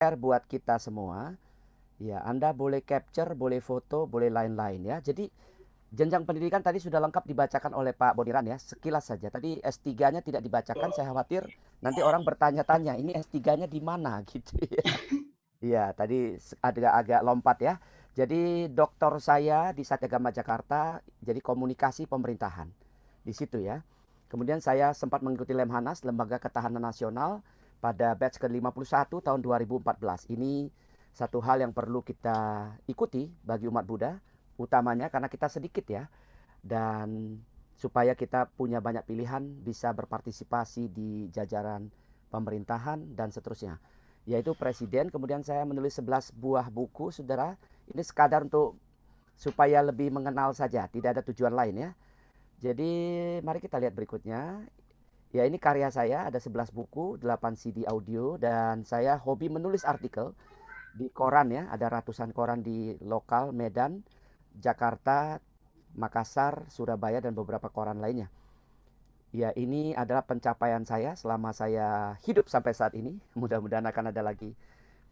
share buat kita semua. Ya, Anda boleh capture, boleh foto, boleh lain-lain ya. Jadi jenjang pendidikan tadi sudah lengkap dibacakan oleh Pak Boniran ya, sekilas saja. Tadi S3-nya tidak dibacakan, saya khawatir nanti orang bertanya-tanya, ini S3-nya di mana gitu ya. Iya, tadi agak-agak lompat ya. Jadi doktor saya di Satyagama Jakarta, jadi komunikasi pemerintahan. Di situ ya. Kemudian saya sempat mengikuti Lemhanas, Lembaga Ketahanan Nasional, pada batch ke-51 tahun 2014. Ini satu hal yang perlu kita ikuti bagi umat Buddha, utamanya karena kita sedikit ya. Dan supaya kita punya banyak pilihan, bisa berpartisipasi di jajaran pemerintahan dan seterusnya, yaitu presiden. Kemudian saya menulis 11 buah buku, saudara. Ini sekadar untuk supaya lebih mengenal saja, tidak ada tujuan lain ya. Jadi mari kita lihat berikutnya. Ya, ini karya saya, ada 11 buku, 8 CD audio, dan saya hobi menulis artikel di koran ya. Ada ratusan koran di lokal Medan, Jakarta, Makassar, Surabaya, dan beberapa koran lainnya. Ya, ini adalah pencapaian saya selama saya hidup sampai saat ini. Mudah-mudahan akan ada lagi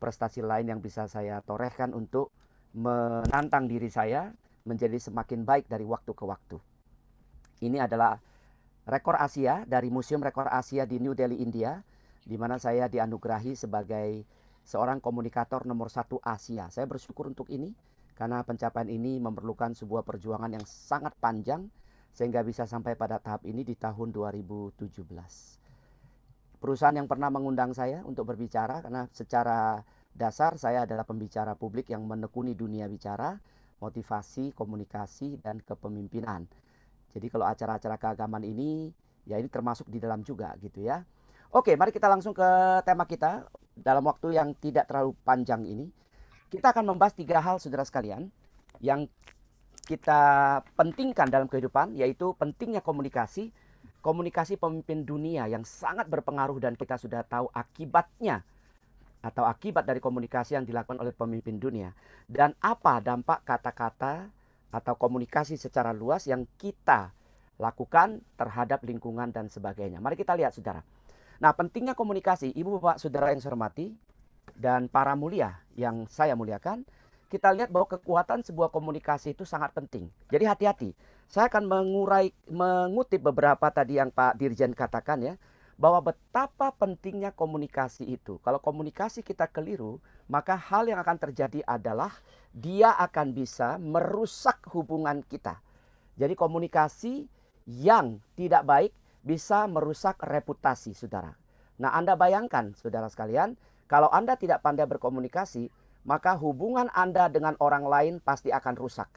prestasi lain yang bisa saya torehkan untuk menantang diri saya menjadi semakin baik dari waktu ke waktu. Ini adalah rekor Asia dari Museum Rekor Asia di New Delhi, India, di mana saya dianugerahi sebagai seorang komunikator nomor 1 Asia. Saya bersyukur untuk ini karena pencapaian ini memerlukan sebuah perjuangan yang sangat panjang sehingga bisa sampai pada tahap ini di tahun 2017. Perusahaan yang pernah mengundang saya untuk berbicara, karena secara dasar saya adalah pembicara publik yang menekuni dunia bicara, motivasi, komunikasi, dan kepemimpinan. Jadi kalau acara-acara keagamaan ini, ya ini termasuk di dalam juga gitu ya. Oke, mari kita langsung ke tema kita dalam waktu yang tidak terlalu panjang ini. Kita akan membahas 3 hal, saudara sekalian, yang kita pentingkan dalam kehidupan, yaitu pentingnya komunikasi, komunikasi pemimpin dunia yang sangat berpengaruh dan kita sudah tahu akibatnya atau akibat dari komunikasi yang dilakukan oleh pemimpin dunia, dan apa dampak kata-kata atau komunikasi secara luas yang kita lakukan terhadap lingkungan dan sebagainya. Mari kita lihat, saudara. Nah, pentingnya komunikasi, ibu bapak saudara yang saya hormati dan para mulia yang saya muliakan, kita lihat bahwa kekuatan sebuah komunikasi itu sangat penting. Jadi hati-hati. Saya akan mengutip beberapa tadi yang Pak Dirjen katakan ya, bahwa betapa pentingnya komunikasi itu. Kalau komunikasi kita keliru, maka hal yang akan terjadi adalah dia akan bisa merusak hubungan kita. Jadi komunikasi yang tidak baik bisa merusak reputasi, saudara. Nah, Anda bayangkan, saudara sekalian, kalau Anda tidak pandai berkomunikasi, maka hubungan Anda dengan orang lain pasti akan rusak.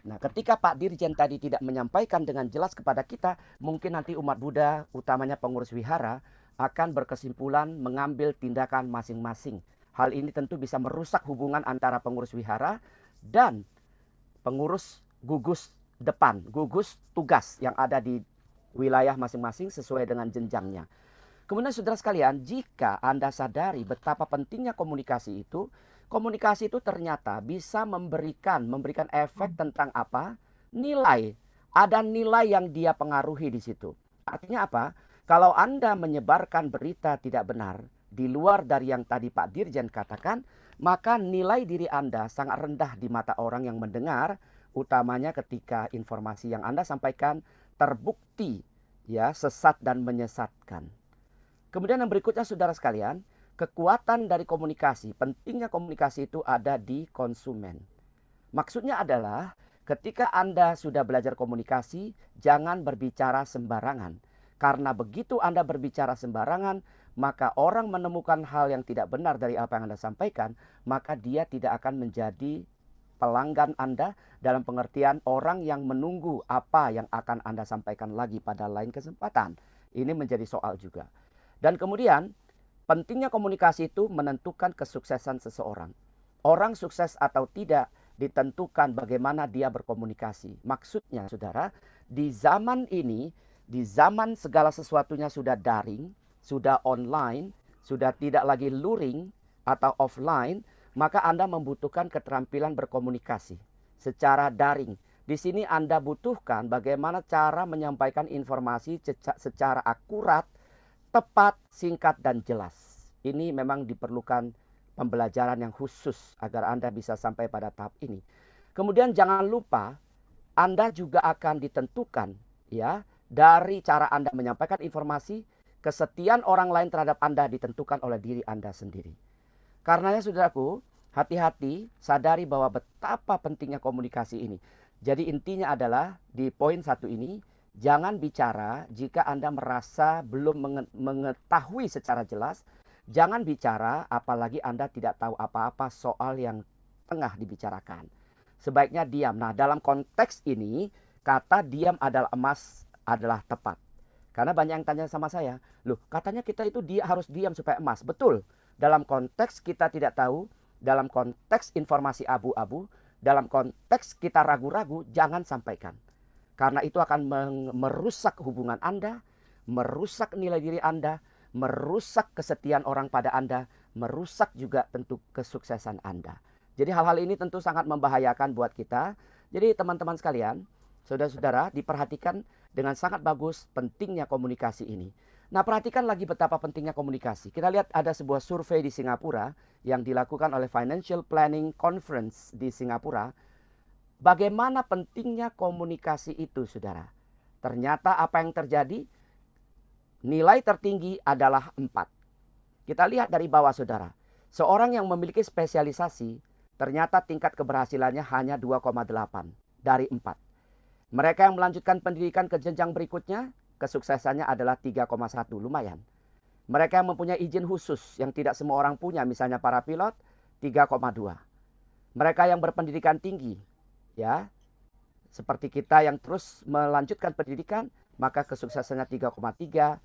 Nah, ketika Pak Dirjen tadi tidak menyampaikan dengan jelas kepada kita, mungkin nanti umat Buddha, utamanya pengurus wihara, akan berkesimpulan mengambil tindakan masing-masing. Hal ini tentu bisa merusak hubungan antara pengurus wihara dan pengurus gugus depan, gugus tugas yang ada di wilayah masing-masing sesuai dengan jenjangnya. Kemudian saudara sekalian, jika Anda sadari betapa pentingnya komunikasi itu ternyata bisa memberikan efek tentang apa? Nilai. Ada nilai yang dia pengaruhi di situ. Artinya apa? Kalau Anda menyebarkan berita tidak benar di luar dari yang tadi Pak Dirjen katakan, maka nilai diri Anda sangat rendah di mata orang yang mendengar, utamanya ketika informasi yang Anda sampaikan terbukti ya sesat dan menyesatkan. Kemudian yang berikutnya, saudara sekalian, kekuatan dari komunikasi, pentingnya komunikasi itu ada di konsumen. Maksudnya adalah ketika Anda sudah belajar komunikasi, jangan berbicara sembarangan. Karena begitu Anda berbicara sembarangan, maka orang menemukan hal yang tidak benar dari apa yang Anda sampaikan, maka dia tidak akan menjadi pelanggan Anda, dalam pengertian orang yang menunggu apa yang akan Anda sampaikan lagi pada lain kesempatan. Ini menjadi soal juga. Dan kemudian pentingnya komunikasi itu menentukan kesuksesan seseorang. Orang sukses atau tidak ditentukan bagaimana dia berkomunikasi. Maksudnya saudara, di zaman ini, di zaman segala sesuatunya sudah daring, sudah online, sudah tidak lagi luring atau offline, maka Anda membutuhkan keterampilan berkomunikasi secara daring. Di sini Anda butuhkan bagaimana cara menyampaikan informasi secara akurat, tepat, singkat, dan jelas. Ini memang diperlukan pembelajaran yang khusus agar Anda bisa sampai pada tahap ini. Kemudian jangan lupa Anda juga akan ditentukan ya dari cara Anda menyampaikan informasi, kesetiaan orang lain terhadap Anda ditentukan oleh diri Anda sendiri. Karenanya saudaraku, hati-hati sadari bahwa betapa pentingnya komunikasi ini. Jadi intinya adalah di poin 1 ini, jangan bicara jika Anda merasa belum mengetahui secara jelas. Jangan bicara apalagi Anda tidak tahu apa-apa soal yang tengah dibicarakan. Sebaiknya diam. Nah, dalam konteks ini, kata diam adalah emas adalah tepat. Karena banyak yang tanya sama saya, loh katanya kita itu harus diam supaya emas. Betul, dalam konteks kita tidak tahu, dalam konteks informasi abu-abu, dalam konteks kita ragu-ragu, jangan sampaikan. Karena itu akan merusak hubungan Anda, merusak nilai diri Anda, merusak kesetiaan orang pada Anda, merusak juga tentu kesuksesan Anda. Jadi hal-hal ini tentu sangat membahayakan buat kita. Jadi teman-teman sekalian, saudara-saudara, diperhatikan dengan sangat bagus pentingnya komunikasi ini. Nah, perhatikan lagi betapa pentingnya komunikasi. Kita lihat ada sebuah survei di Singapura yang dilakukan oleh Financial Planning Conference di Singapura. Bagaimana pentingnya komunikasi itu, saudara? Ternyata apa yang terjadi? Nilai tertinggi adalah 4. Kita lihat dari bawah, saudara. Seorang yang memiliki spesialisasi, ternyata tingkat keberhasilannya hanya 2,8 dari 4. Mereka yang melanjutkan pendidikan ke jenjang berikutnya, kesuksesannya adalah 3,1, lumayan. Mereka yang mempunyai izin khusus yang tidak semua orang punya, misalnya para pilot, 3,2. Mereka yang berpendidikan tinggi, ya, seperti kita yang terus melanjutkan pendidikan, maka kesuksesannya 3,3.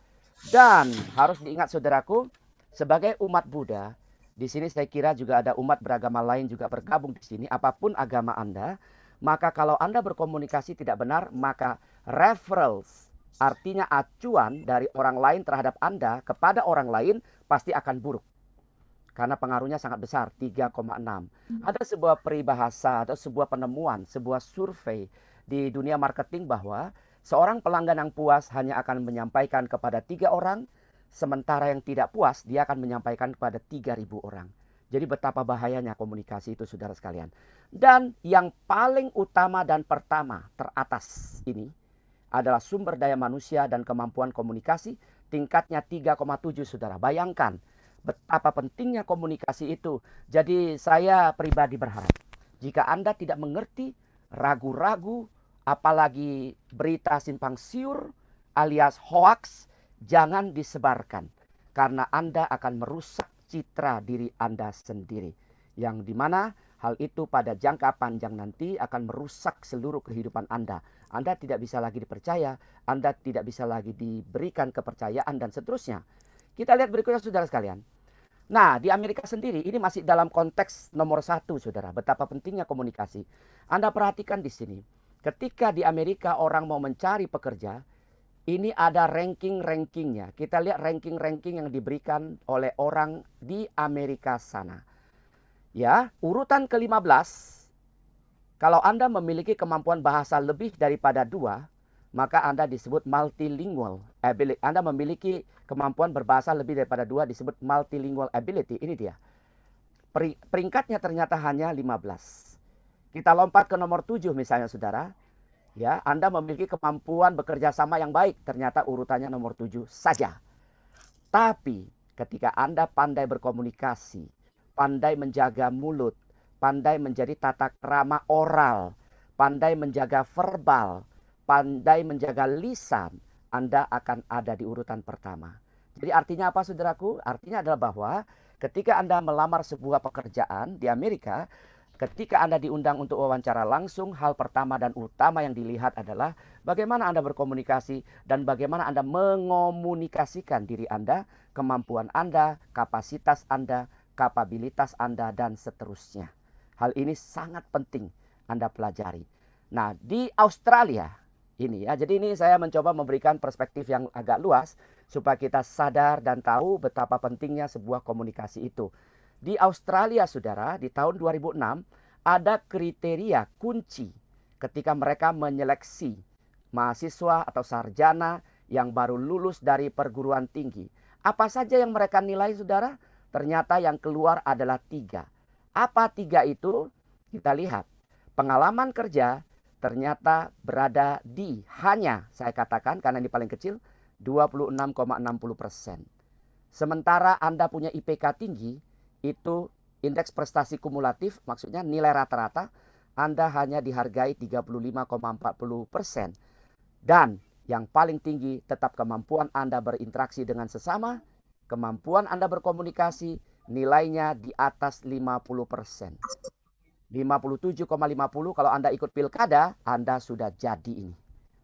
Dan harus diingat saudaraku, sebagai umat Buddha, di sini saya kira juga ada umat beragama lain juga bergabung di sini, apapun agama Anda, maka kalau Anda berkomunikasi tidak benar, maka referrals, artinya acuan dari orang lain terhadap Anda kepada orang lain pasti akan buruk. Karena pengaruhnya sangat besar, 3,6. Ada sebuah peribahasa atau sebuah penemuan, sebuah survei di dunia marketing bahwa seorang pelanggan yang puas hanya akan menyampaikan kepada 3 orang, sementara yang tidak puas dia akan menyampaikan kepada 3.000 orang. Jadi betapa bahayanya komunikasi itu, saudara sekalian. Dan yang paling utama dan pertama teratas ini adalah sumber daya manusia dan kemampuan komunikasi, tingkatnya 3,7, saudara. Bayangkan betapa pentingnya komunikasi itu. Jadi saya pribadi berharap jika Anda tidak mengerti, ragu-ragu, apalagi berita simpang siur alias hoax, jangan disebarkan. Karena Anda akan merusak citra diri Anda sendiri. Yang dimana hal itu pada jangka panjang nanti akan merusak seluruh kehidupan Anda. Anda tidak bisa lagi dipercaya, Anda tidak bisa lagi diberikan kepercayaan dan seterusnya. Kita lihat berikutnya, saudara sekalian. Nah, di Amerika sendiri ini masih dalam konteks nomor 1, saudara. Betapa pentingnya komunikasi. Anda perhatikan di sini. Ketika di Amerika orang mau mencari pekerja, ini ada ranking-rankingnya. Kita lihat ranking-ranking yang diberikan oleh orang di Amerika sana. Ya, urutan ke-15, kalau Anda memiliki kemampuan bahasa lebih daripada 2, maka Anda disebut multilingual ability. Anda memiliki kemampuan berbahasa lebih daripada 2 disebut multilingual ability. Ini dia. Peringkatnya ternyata hanya 15. Kita lompat ke nomor 7 misalnya, saudara. Ya, Anda memiliki kemampuan bekerja sama yang baik, ternyata urutannya nomor 7 saja. Tapi ketika Anda pandai berkomunikasi, pandai menjaga mulut, pandai menjadi tata krama oral, pandai menjaga verbal, pandai menjaga lisan, Anda akan ada di urutan pertama. Jadi artinya apa, saudaraku? Artinya adalah bahwa ketika Anda melamar sebuah pekerjaan di Amerika, ketika Anda diundang untuk wawancara langsung, hal pertama dan utama yang dilihat adalah bagaimana Anda berkomunikasi dan bagaimana Anda mengomunikasikan diri Anda, kemampuan Anda, kapasitas Anda, kapabilitas Anda, dan seterusnya. Hal ini sangat penting Anda pelajari. Nah, di Australia ini ya, jadi ini saya mencoba memberikan perspektif yang agak luas supaya kita sadar dan tahu betapa pentingnya sebuah komunikasi itu. Di Australia, saudara, di tahun 2006 ada kriteria kunci ketika mereka menyeleksi mahasiswa atau sarjana yang baru lulus dari perguruan tinggi. Apa saja yang mereka nilai, saudara? Ternyata yang keluar adalah 3. Apa 3 itu? Kita lihat. Pengalaman kerja ternyata berada di hanya, saya katakan karena ini paling kecil, 26,60%. Sementara Anda punya IPK tinggi, itu indeks prestasi kumulatif, maksudnya nilai rata-rata, Anda hanya dihargai 35,40%. Dan yang paling tinggi tetap kemampuan Anda berinteraksi dengan sesama, kemampuan Anda berkomunikasi, nilainya di atas 50%. 57,50 kalau Anda ikut pilkada, Anda sudah jadi ini.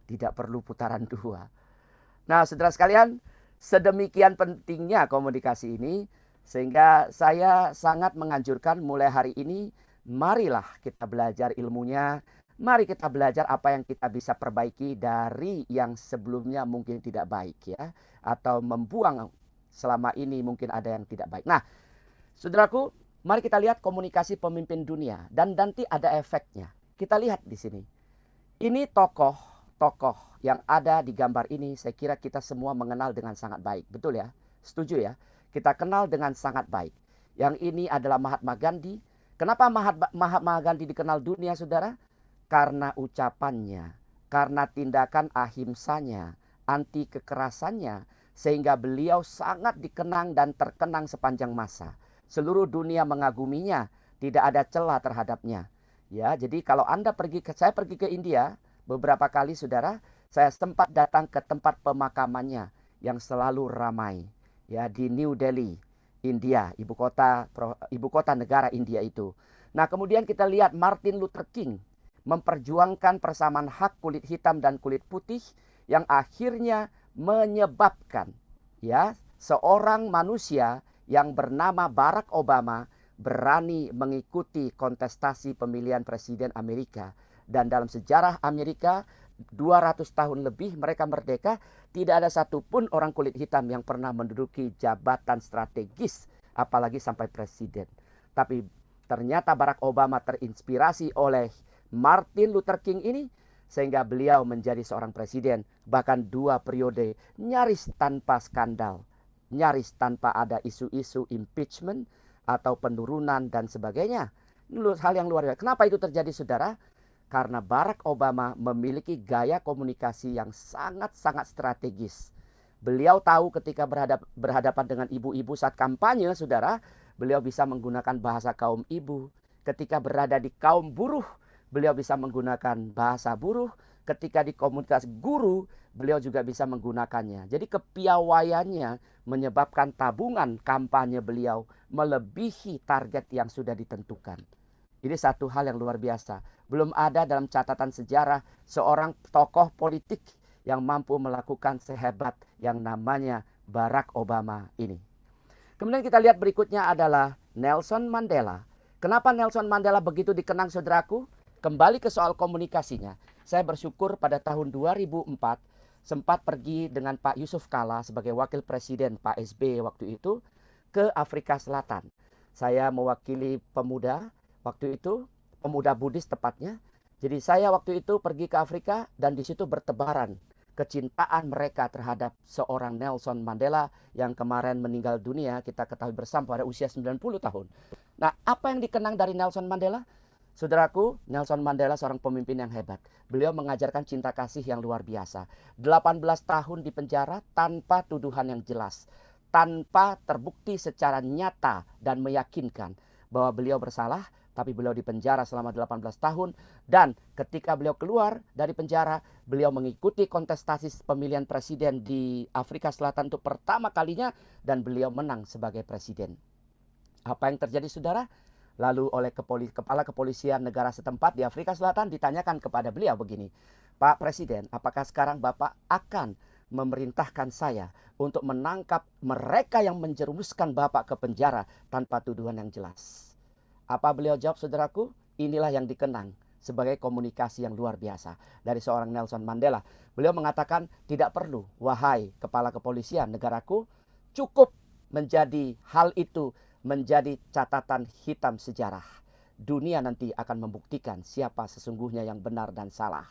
Tidak perlu putaran 2. Nah, saudara sekalian, sedemikian pentingnya komunikasi ini, sehingga saya sangat menganjurkan mulai hari ini, marilah kita belajar ilmunya, mari kita belajar apa yang kita bisa perbaiki dari yang sebelumnya mungkin tidak baik ya, atau membuang selama ini mungkin ada yang tidak baik. Nah, saudaraku, mari kita lihat komunikasi pemimpin dunia dan nanti ada efeknya. Kita lihat di sini. Ini tokoh yang ada di gambar ini, saya kira kita semua mengenal dengan sangat baik. Betul ya? Setuju ya? Kita kenal dengan sangat baik. Yang ini adalah Mahatma Gandhi. Kenapa Mahatma Gandhi dikenal dunia, saudara? Karena ucapannya, karena tindakan ahimsanya, anti kekerasannya, sehingga beliau sangat dikenang dan terkenang sepanjang masa. Seluruh dunia mengaguminya, tidak ada celah terhadapnya. Ya, jadi kalau saya pergi ke India beberapa kali, saudara, saya sempat datang ke tempat pemakamannya yang selalu ramai. Ya, di New Delhi, India, ibu kota negara India itu. Nah, kemudian kita lihat Martin Luther King memperjuangkan persamaan hak kulit hitam dan kulit putih yang akhirnya menyebabkan ya seorang manusia yang bernama Barack Obama berani mengikuti kontestasi pemilihan presiden Amerika. Dan dalam sejarah Amerika 200 tahun lebih mereka merdeka, tidak ada satupun orang kulit hitam yang pernah menduduki jabatan strategis, apalagi sampai presiden. Tapi ternyata Barack Obama terinspirasi oleh Martin Luther King ini, sehingga beliau menjadi seorang presiden, bahkan 2 periode nyaris tanpa skandal. Nyaris tanpa ada isu-isu impeachment atau penurunan dan sebagainya. Ini hal yang luar biasa. Kenapa itu terjadi, saudara? Karena Barack Obama memiliki gaya komunikasi yang sangat-sangat strategis. Beliau tahu ketika berhadapan dengan ibu-ibu saat kampanye, saudara, beliau bisa menggunakan bahasa kaum ibu. Ketika berada di kaum buruh, beliau bisa menggunakan bahasa buruh. Ketika di komunitas guru, beliau juga bisa menggunakannya. Jadi kepiawaiannya menyebabkan tabungan kampanye beliau melebihi target yang sudah ditentukan. Ini satu hal yang luar biasa. Belum ada dalam catatan sejarah seorang tokoh politik yang mampu melakukan sehebat yang namanya Barack Obama ini. Kemudian kita lihat berikutnya adalah Nelson Mandela. Kenapa Nelson Mandela begitu dikenang, saudaraku? Kembali ke soal komunikasinya. Saya bersyukur pada tahun 2004 sempat pergi dengan Pak Yusuf Kala sebagai wakil presiden Pak SB waktu itu ke Afrika Selatan. Saya mewakili pemuda waktu itu, pemuda Buddhis tepatnya. Jadi saya waktu itu pergi ke Afrika dan di situ bertebaran kecintaan mereka terhadap seorang Nelson Mandela yang kemarin meninggal dunia, kita ketahui bersama pada usia 90 tahun. Nah, apa yang dikenang dari Nelson Mandela? Saudaraku, Nelson Mandela seorang pemimpin yang hebat. Beliau mengajarkan cinta kasih yang luar biasa. 18 tahun di penjara tanpa tuduhan yang jelas. Tanpa terbukti secara nyata dan meyakinkan bahwa beliau bersalah. Tapi beliau di penjara selama 18 tahun. Dan ketika beliau keluar dari penjara, beliau mengikuti kontestasi pemilihan presiden di Afrika Selatan untuk pertama kalinya. Dan beliau menang sebagai presiden. Apa yang terjadi, saudara? Lalu oleh kepala kepolisian negara setempat di Afrika Selatan ditanyakan kepada beliau begini, Pak Presiden, apakah sekarang Bapak akan memerintahkan saya untuk menangkap mereka yang menjerumuskan Bapak ke penjara tanpa tuduhan yang jelas? Apa beliau jawab, saudaraku? Inilah yang dikenang sebagai komunikasi yang luar biasa dari seorang Nelson Mandela. Beliau mengatakan, tidak perlu, wahai kepala kepolisian negaraku, cukup menjadi hal itu menjadi catatan hitam sejarah. Dunia nanti akan membuktikan siapa sesungguhnya yang benar dan salah.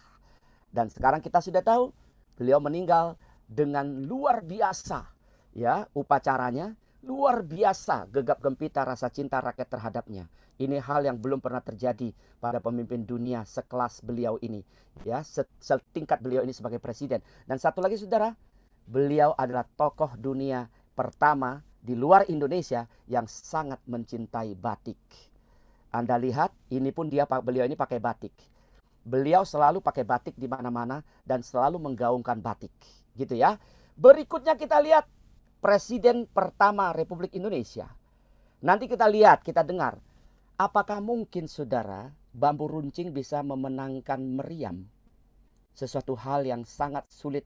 Dan sekarang kita sudah tahu, beliau meninggal dengan luar biasa ya upacaranya. Luar biasa gegap gempita rasa cinta rakyat terhadapnya. Ini hal yang belum pernah terjadi pada pemimpin dunia sekelas beliau ini. Ya, setingkat beliau ini sebagai presiden. Dan satu lagi saudara, beliau adalah tokoh dunia pertama di luar Indonesia yang sangat mencintai batik. Anda lihat, ini pun beliau ini pakai batik. Beliau selalu pakai batik di mana-mana dan selalu menggaungkan batik, gitu ya. Berikutnya kita lihat Presiden pertama Republik Indonesia. Nanti kita lihat, kita dengar, apakah mungkin saudara bambu runcing bisa memenangkan meriam? Sesuatu hal yang sangat sulit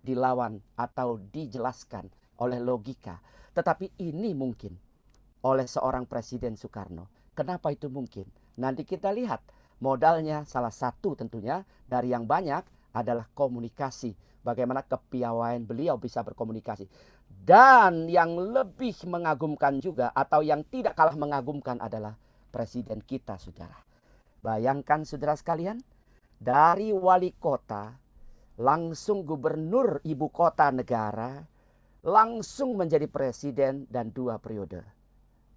dilawan atau dijelaskan oleh logika. Tetapi ini mungkin oleh seorang Presiden Soekarno. Kenapa itu mungkin? Nanti kita lihat. Modalnya salah satu tentunya dari yang banyak adalah komunikasi. Bagaimana kepiawaian beliau bisa berkomunikasi. Dan yang lebih mengagumkan juga atau yang tidak kalah mengagumkan adalah Presiden kita, saudara. Bayangkan saudara sekalian, dari wali kota langsung gubernur ibu kota negara, langsung menjadi presiden dan 2 periode.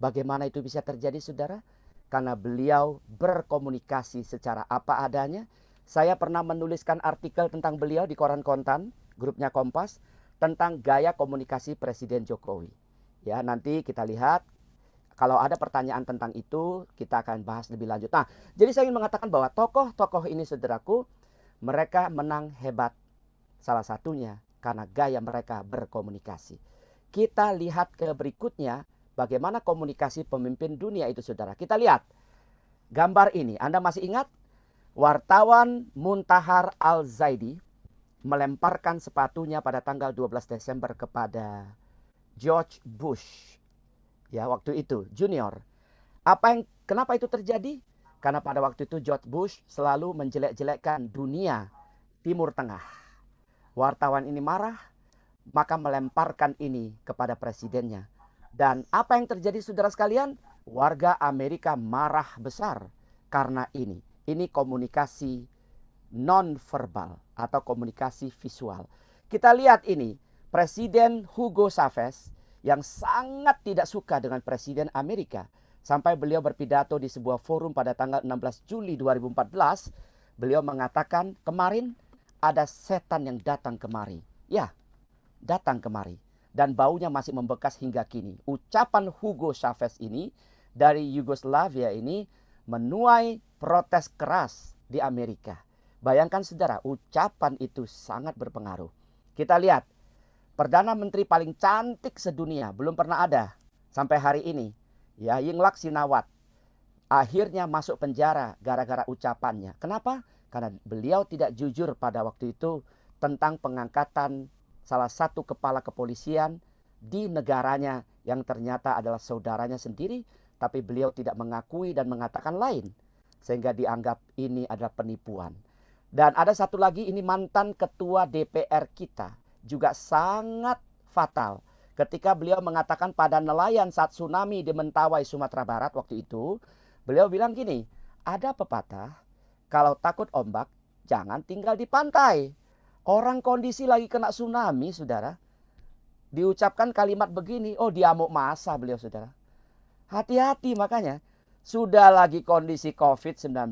Bagaimana itu bisa terjadi saudara? Karena beliau berkomunikasi secara apa adanya. Saya pernah menuliskan artikel tentang beliau di koran Kontan, grupnya Kompas, tentang gaya komunikasi Presiden Jokowi. Ya, nanti kita lihat. Kalau ada pertanyaan tentang itu, kita akan bahas lebih lanjut. Nah, jadi saya ingin mengatakan bahwa tokoh-tokoh ini saudaraku, mereka menang hebat. Salah satunya karena gaya mereka berkomunikasi. Kita lihat ke berikutnya. Bagaimana komunikasi pemimpin dunia itu saudara. Kita lihat gambar ini. Anda masih ingat? Wartawan Muntahar Al-Zaidi melemparkan sepatunya pada tanggal 12 Desember kepada George Bush. Ya, waktu itu junior. Kenapa itu terjadi? Karena pada waktu itu George Bush selalu menjelek-jelekkan dunia Timur Tengah. Wartawan ini marah, maka melemparkan ini kepada presidennya. Dan apa yang terjadi saudara sekalian? Warga Amerika marah besar karena ini. Ini komunikasi non-verbal atau komunikasi visual. Kita lihat ini, Presiden Hugo Chavez yang sangat tidak suka dengan Presiden Amerika. Sampai beliau berpidato di sebuah forum pada tanggal 16 Juli 2014. Beliau mengatakan kemarin ada setan yang datang kemari. Ya, datang kemari. Dan baunya masih membekas hingga kini. Ucapan Hugo Chavez ini dari Yugoslavia ini menuai protes keras di Amerika. Bayangkan saudara, ucapan itu sangat berpengaruh. Kita lihat, Perdana Menteri paling cantik sedunia, belum pernah ada sampai hari ini. Ya, Yingluck Shinawatra akhirnya masuk penjara gara-gara ucapannya. Kenapa? Karena beliau tidak jujur pada waktu itu tentang pengangkatan salah satu kepala kepolisian di negaranya yang ternyata adalah saudaranya sendiri, tapi beliau tidak mengakui dan mengatakan lain, sehingga dianggap ini adalah penipuan. Dan ada satu lagi, ini mantan ketua DPR kita, juga sangat fatal ketika beliau mengatakan pada nelayan saat tsunami di Mentawai, Sumatera Barat waktu itu. Beliau bilang gini, ada pepatah, kalau takut ombak jangan tinggal di pantai. Orang kondisi lagi kena tsunami, saudara. Diucapkan kalimat begini, oh diamuk masa beliau, saudara. Hati-hati makanya. Sudah lagi kondisi COVID-19.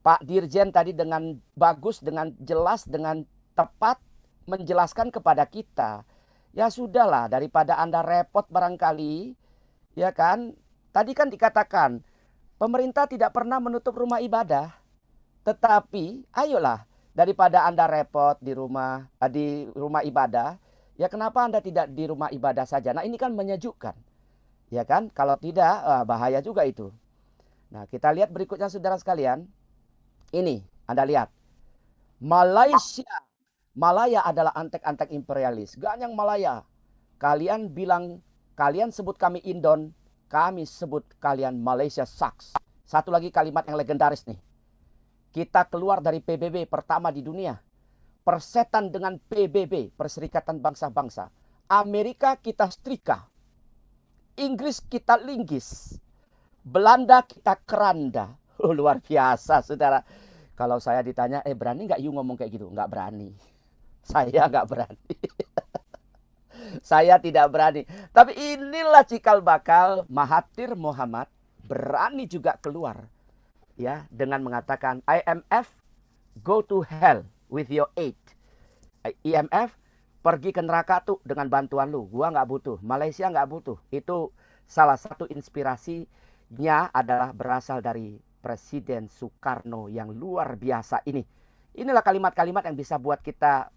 Pak Dirjen tadi dengan bagus, dengan jelas, dengan tepat menjelaskan kepada kita. Ya sudahlah, daripada Anda repot barangkali. Ya kan, tadi kan dikatakan, pemerintah tidak pernah menutup rumah ibadah. Tetapi, ayolah. Daripada Anda repot di rumah ibadah, ya kenapa Anda tidak di rumah ibadah saja? Nah, ini kan menyejukkan. Ya kan? Kalau tidak, bahaya juga itu. Nah, kita lihat berikutnya saudara sekalian. Ini, Anda lihat. Malaysia. Malaya adalah antek-antek imperialis. Ganyang Malaya. Kalian sebut kami Indon, kami sebut kalian Malaysia sucks. Satu lagi kalimat yang legendaris nih. Kita keluar dari PBB pertama di dunia. Persetan dengan PBB, Perserikatan Bangsa-Bangsa. Amerika kita setrika. Inggris kita linggis. Belanda kita keranda. Luar biasa, saudara. Kalau saya ditanya, berani nggak you ngomong kayak gitu? Nggak berani. Saya nggak berani. Saya tidak berani. Tapi inilah cikal bakal Mahathir Mohamad berani juga keluar ya dengan mengatakan IMF go to hell with your aid. IMF pergi ke neraka tuh dengan bantuan lu. Gua nggak butuh, Malaysia nggak butuh. Itu salah satu inspirasinya adalah berasal dari Presiden Soekarno yang luar biasa ini. Inilah kalimat-kalimat yang bisa buat kita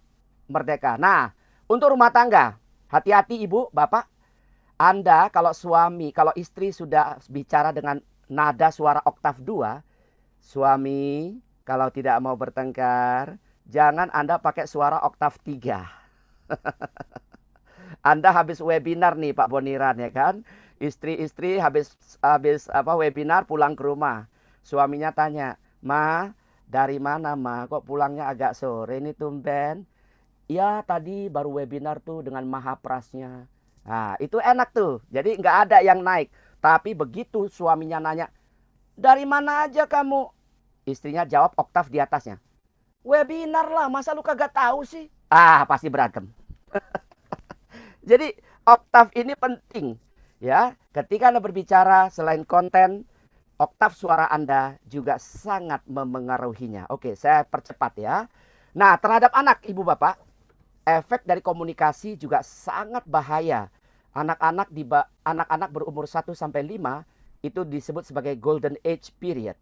merdeka. Nah, untuk rumah tangga, hati-hati ibu, bapak. Anda kalau suami, kalau istri sudah bicara dengan nada suara oktav 2, suami kalau tidak mau bertengkar, jangan Anda pakai suara oktav 3. Anda habis webinar nih Pak Boniran ya kan. Istri-istri habis webinar pulang ke rumah. Suaminya tanya, "Ma, dari mana Ma? Kok pulangnya agak sore ini tumben?" "Ya tadi baru webinar tuh dengan Mahaprasnya." Nah itu enak tuh. Jadi nggak ada yang naik. Tapi begitu suaminya nanya, "Dari mana aja kamu?" Istrinya jawab oktav di atasnya. "Webinar lah, masa lu kagak tahu sih?" Ah, pasti berantem. Jadi oktav ini penting ya. Ketika Anda berbicara selain konten, oktav suara Anda juga sangat memengaruhinya. Oke, saya percepat ya. Nah, terhadap anak Ibu Bapak, efek dari komunikasi juga sangat bahaya. Anak-anak berumur 1 sampai 5 itu disebut sebagai golden age period.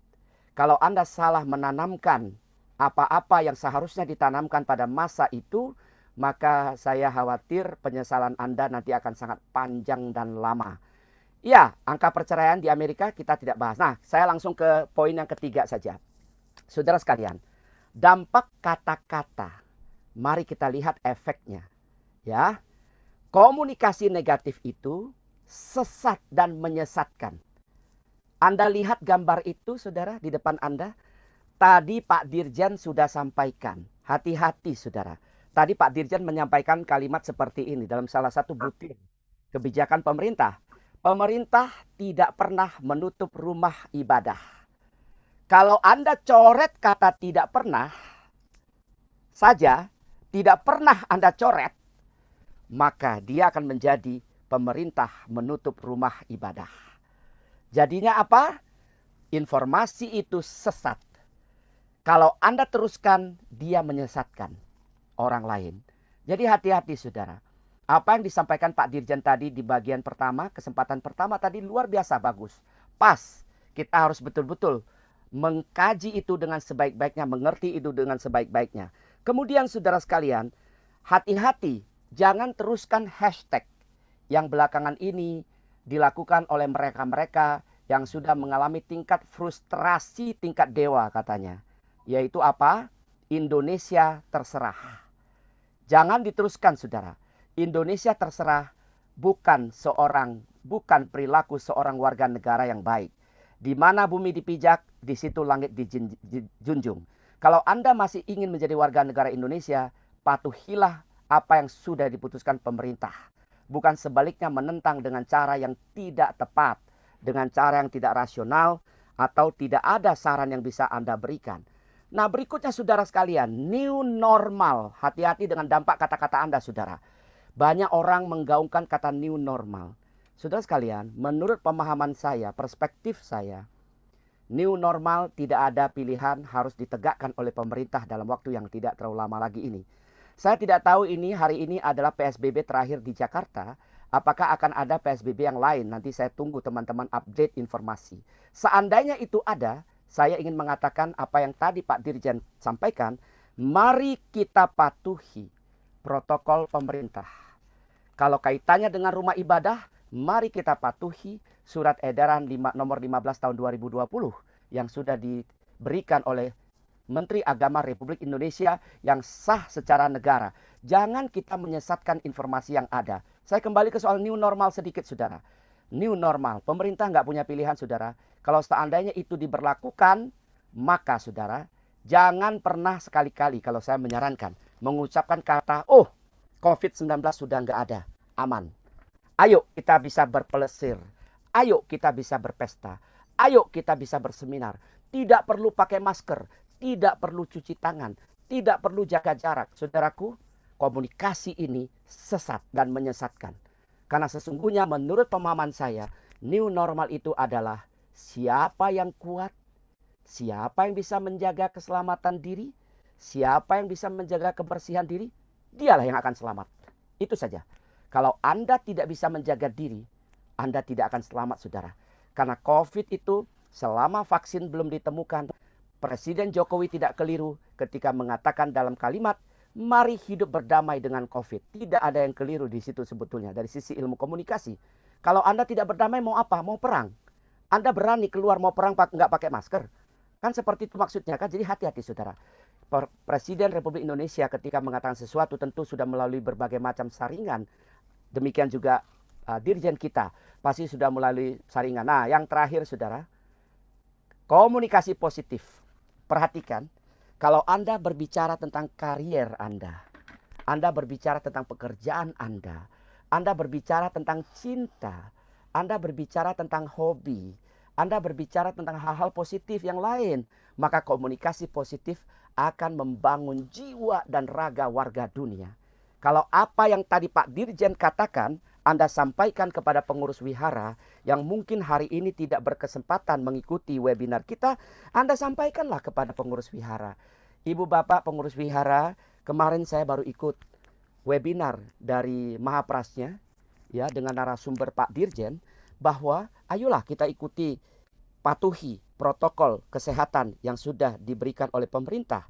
Kalau Anda salah menanamkan apa-apa yang seharusnya ditanamkan pada masa itu, maka saya khawatir penyesalan Anda nanti akan sangat panjang dan lama. Ya, angka perceraian di Amerika kita tidak bahas. Nah, saya langsung ke poin yang ketiga saja. Saudara sekalian, dampak kata-kata. Mari kita lihat efeknya. Ya, komunikasi negatif itu sesat dan menyesatkan. Anda lihat gambar itu, saudara, di depan Anda. Tadi Pak Dirjen sudah sampaikan. Hati-hati, saudara. Tadi Pak Dirjen menyampaikan kalimat seperti ini dalam salah satu butir kebijakan pemerintah. Pemerintah tidak pernah menutup rumah ibadah. Kalau Anda coret kata tidak pernah saja, tidak pernah Anda coret, maka dia akan menjadi pemerintah menutup rumah ibadah. Jadinya apa? Informasi itu sesat. Kalau Anda teruskan, dia menyesatkan orang lain. Jadi hati-hati saudara. Apa yang disampaikan Pak Dirjen tadi di bagian pertama, kesempatan pertama tadi luar biasa bagus. Pas, kita harus betul-betul mengkaji itu dengan sebaik-baiknya, mengerti itu dengan sebaik-baiknya. Kemudian saudara sekalian, hati-hati, jangan teruskan hashtag yang belakangan ini dilakukan oleh mereka-mereka yang sudah mengalami tingkat frustrasi tingkat dewa katanya. Yaitu apa? Indonesia terserah. Jangan diteruskan saudara. Indonesia terserah bukan perilaku seorang warga negara yang baik. Di mana bumi dipijak, di situ langit dijunjung. Kalau Anda masih ingin menjadi warga negara Indonesia, patuhilah apa yang sudah diputuskan pemerintah. Bukan sebaliknya menentang dengan cara yang tidak tepat, dengan cara yang tidak rasional, atau tidak ada saran yang bisa Anda berikan. Nah berikutnya saudara sekalian, new normal. Hati-hati dengan dampak kata-kata Anda saudara. Banyak orang menggaungkan kata new normal. Saudara sekalian, menurut pemahaman saya, perspektif saya, new normal tidak ada pilihan, harus ditegakkan oleh pemerintah dalam waktu yang tidak terlalu lama lagi ini. Saya tidak tahu hari ini adalah PSBB terakhir di Jakarta. Apakah akan ada PSBB yang lain? Nanti saya tunggu teman-teman update informasi. Seandainya itu ada, saya ingin mengatakan apa yang tadi Pak Dirjen sampaikan. Mari kita patuhi protokol pemerintah. Kalau kaitannya dengan rumah ibadah, mari kita patuhi surat edaran nomor 15 tahun 2020 yang sudah diberikan oleh Menteri Agama Republik Indonesia yang sah secara negara. Jangan kita menyesatkan informasi yang ada. Saya kembali ke soal new normal sedikit saudara. New normal, pemerintah nggak punya pilihan saudara. Kalau seandainya itu diberlakukan, maka saudara, jangan pernah sekali-kali kalau saya menyarankan mengucapkan kata, oh COVID-19 sudah nggak ada, aman. Ayo kita bisa berpelesir, ayo kita bisa berpesta, ayo kita bisa berseminar. Tidak perlu pakai masker, tidak perlu cuci tangan, tidak perlu jaga jarak. Saudaraku, komunikasi ini sesat dan menyesatkan. Karena sesungguhnya menurut pemahaman saya, new normal itu adalah siapa yang kuat, siapa yang bisa menjaga keselamatan diri, siapa yang bisa menjaga kebersihan diri, dialah yang akan selamat. Itu saja. Kalau Anda tidak bisa menjaga diri, Anda tidak akan selamat, saudara. Karena COVID itu selama vaksin belum ditemukan, Presiden Jokowi tidak keliru ketika mengatakan dalam kalimat, mari hidup berdamai dengan COVID. Tidak ada yang keliru di situ sebetulnya dari sisi ilmu komunikasi. Kalau Anda tidak berdamai mau apa? Mau perang. Anda berani keluar mau perang nggak pakai masker. Kan seperti itu maksudnya kan. Jadi hati-hati saudara. Presiden Republik Indonesia ketika mengatakan sesuatu tentu sudah melalui berbagai macam saringan. Demikian juga dirjen kita pasti sudah melalui saringan. Nah yang terakhir saudara, komunikasi positif. Perhatikan, kalau Anda berbicara tentang karier Anda berbicara tentang pekerjaan Anda berbicara tentang cinta, Anda berbicara tentang hobi, Anda berbicara tentang hal-hal positif yang lain, maka komunikasi positif akan membangun jiwa dan raga warga dunia. Kalau apa yang tadi Pak Dirjen katakan, Anda sampaikan kepada pengurus wihara yang mungkin hari ini tidak berkesempatan mengikuti webinar kita, Anda sampaikanlah kepada pengurus wihara. Ibu bapak pengurus wihara, kemarin saya baru ikut webinar dari Mahaprasnya ya dengan narasumber Pak Dirjen bahwa ayolah kita ikuti patuhi protokol kesehatan yang sudah diberikan oleh pemerintah.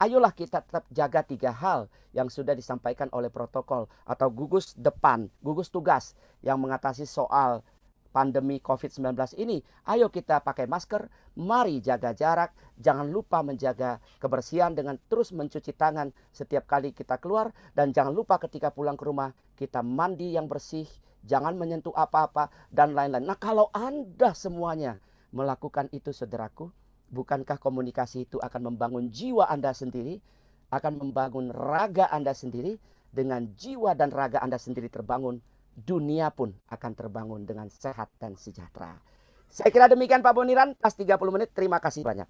Ayolah kita tetap jaga 3 hal yang sudah disampaikan oleh protokol atau gugus depan, gugus tugas yang mengatasi soal pandemi COVID-19 ini. Ayo kita pakai masker, mari jaga jarak, jangan lupa menjaga kebersihan dengan terus mencuci tangan setiap kali kita keluar. Dan jangan lupa ketika pulang ke rumah kita mandi yang bersih, jangan menyentuh apa-apa dan lain-lain. Nah kalau Anda semuanya melakukan itu saudaraku, bukankah komunikasi itu akan membangun jiwa Anda sendiri, akan membangun raga Anda sendiri, dengan jiwa dan raga Anda sendiri terbangun, dunia pun akan terbangun dengan sehat dan sejahtera. Saya kira demikian Pak Boniran, pas 30 menit, terima kasih banyak.